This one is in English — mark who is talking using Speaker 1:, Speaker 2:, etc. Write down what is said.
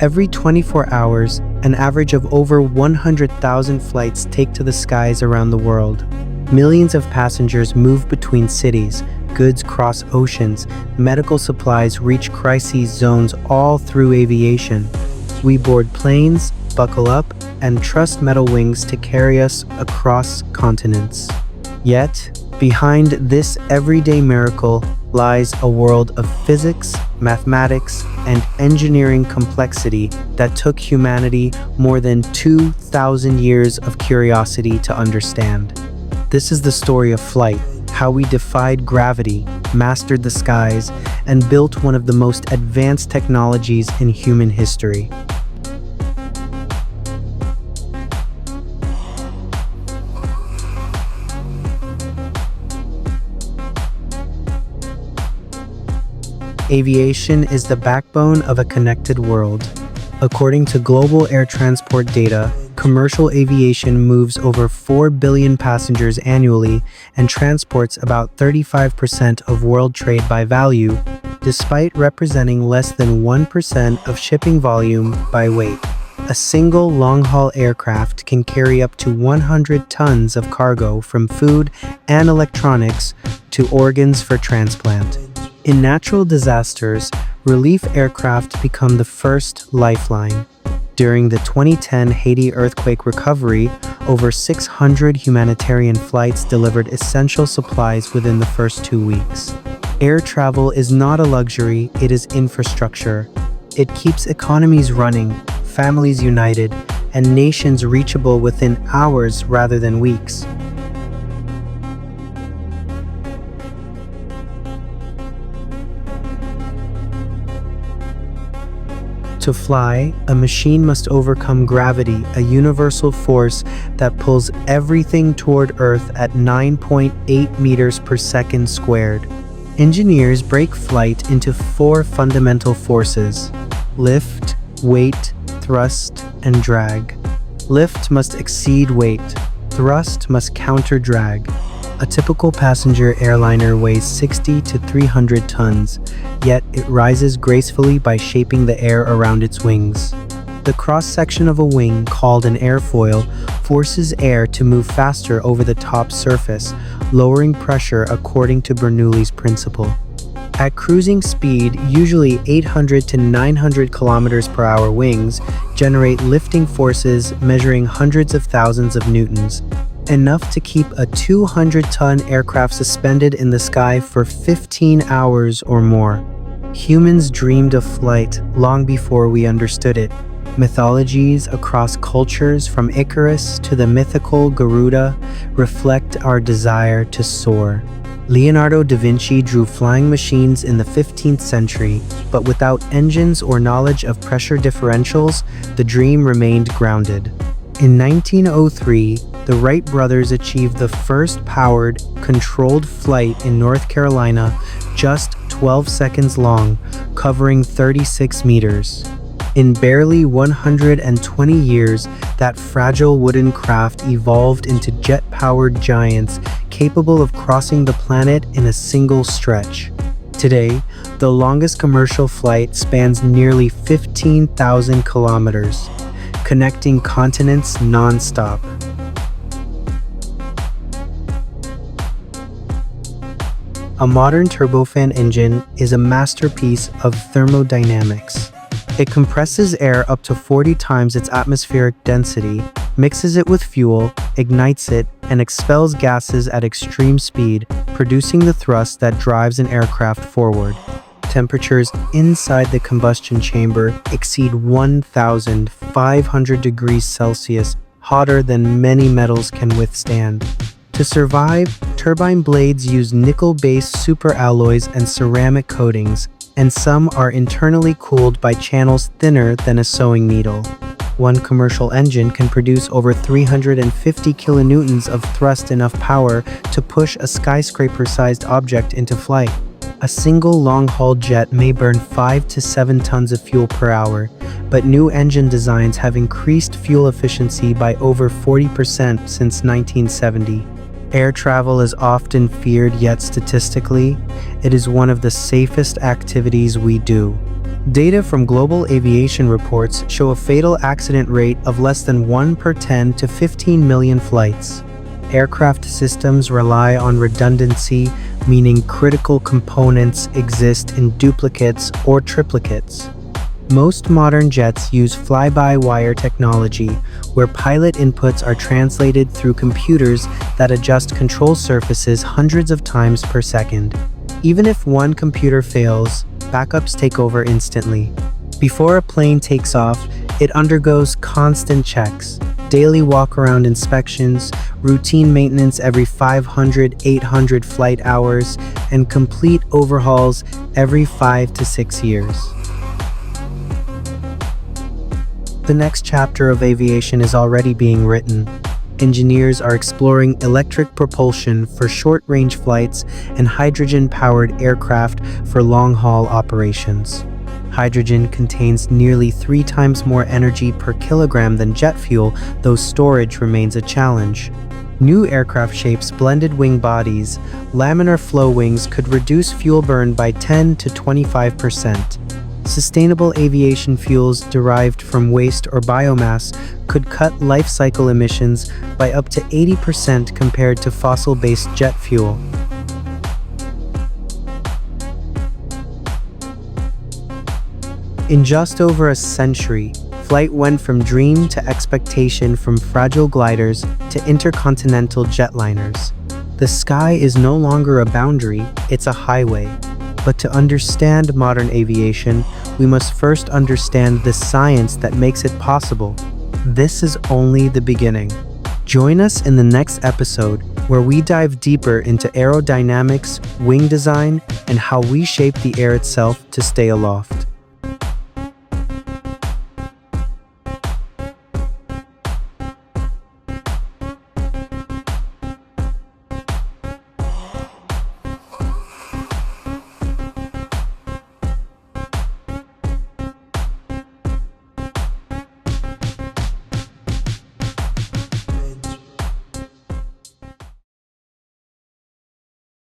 Speaker 1: Every 24 hours, an average of over 100,000 flights take to the skies around the world. Millions of passengers move between cities, goods cross oceans, medical supplies reach crisis zones, all through aviation. We board planes, buckle up, and trust metal wings to carry us across continents. Yet, behind this everyday miracle lies a world of physics, mathematics, and engineering complexity that took humanity more than 2,000 years of curiosity to understand. This is the story of flight, how we defied gravity, mastered the skies, and built one of the most advanced technologies in human history. Aviation is the backbone of a connected world. According to global air transport data, commercial aviation moves over 4 billion passengers annually and transports about 35% of world trade by value, despite representing less than 1% of shipping volume by weight. A single long-haul aircraft can carry up to 100 tons of cargo, from food and electronics to organs for transplant. In natural disasters, relief aircraft become the first lifeline. During the 2010 Haiti earthquake recovery, over 600 humanitarian flights delivered essential supplies within the first 2 weeks. Air travel is not a luxury, it is infrastructure. It keeps economies running, families united, and nations reachable within hours rather than weeks. To fly, a machine must overcome gravity, a universal force that pulls everything toward Earth at 9.8 meters per second squared. Engineers break flight into 4 fundamental forces: lift, weight, thrust, and drag. Lift must exceed weight. Thrust must counter drag. A typical passenger airliner weighs 60 to 300 tons, yet it rises gracefully by shaping the air around its wings. The cross-section of a wing, called an airfoil, forces air to move faster over the top surface, lowering pressure according to Bernoulli's principle. At cruising speed, usually 800 to 900 kilometers per hour, wings generate lifting forces measuring hundreds of thousands of newtons, enough to keep a 200-ton aircraft suspended in the sky for 15 hours or more. Humans dreamed of flight long before we understood it. Mythologies across cultures, from Icarus to the mythical Garuda, reflect our desire to soar. Leonardo da Vinci drew flying machines in the 15th century, but without engines or knowledge of pressure differentials, the dream remained grounded. In 1903, the Wright brothers achieved the first powered, controlled flight in North Carolina, just 12 seconds long, covering 36 meters. In barely 120 years, that fragile wooden craft evolved into jet-powered giants capable of crossing the planet in a single stretch. Today, the longest commercial flight spans nearly 15,000 kilometers, connecting continents non-stop. A modern turbofan engine is a masterpiece of thermodynamics. It compresses air up to 40 times its atmospheric density, mixes it with fuel, ignites it, and expels gases at extreme speed, producing the thrust that drives an aircraft forward. Temperatures inside the combustion chamber exceed 1,500 degrees Celsius, hotter than many metals can withstand. To survive, turbine blades use nickel-based superalloys and ceramic coatings, and some are internally cooled by channels thinner than a sewing needle. One commercial engine can produce over 350 kilonewtons of thrust, enough power to push a skyscraper-sized object into flight. A single long-haul jet may burn 5 to 7 tons of fuel per hour, but new engine designs have increased fuel efficiency by over 40% since 1970. Air travel is often feared, yet statistically, it is one of the safest activities we do. Data from global aviation reports show a fatal accident rate of less than 1 per 10 to 15 million flights. Aircraft systems rely on redundancy, meaning critical components exist in duplicates or triplicates. Most modern jets use fly-by-wire technology, where pilot inputs are translated through computers that adjust control surfaces hundreds of times per second. Even if one computer fails, backups take over instantly. Before a plane takes off, it undergoes constant checks, daily walk-around inspections, routine maintenance every 500-800 flight hours, and complete overhauls every 5 to 6 years. The next chapter of aviation is already being written. Engineers are exploring electric propulsion for short-range flights and hydrogen-powered aircraft for long-haul operations. Hydrogen contains nearly 3 times more energy per kilogram than jet fuel, though storage remains a challenge. New aircraft shapes, blended wing bodies, laminar flow wings could reduce fuel burn by 10 to 25%. Sustainable aviation fuels derived from waste or biomass could cut life cycle emissions by up to 80% compared to fossil-based jet fuel. In just over a century, flight went from dream to expectation, from fragile gliders to intercontinental jetliners. The sky is no longer a boundary, it's a highway. But to understand modern aviation, we must first understand the science that makes it possible. This is only the beginning. Join us in the next episode, where we dive deeper into aerodynamics, wing design, and how we shape the air itself to stay aloft.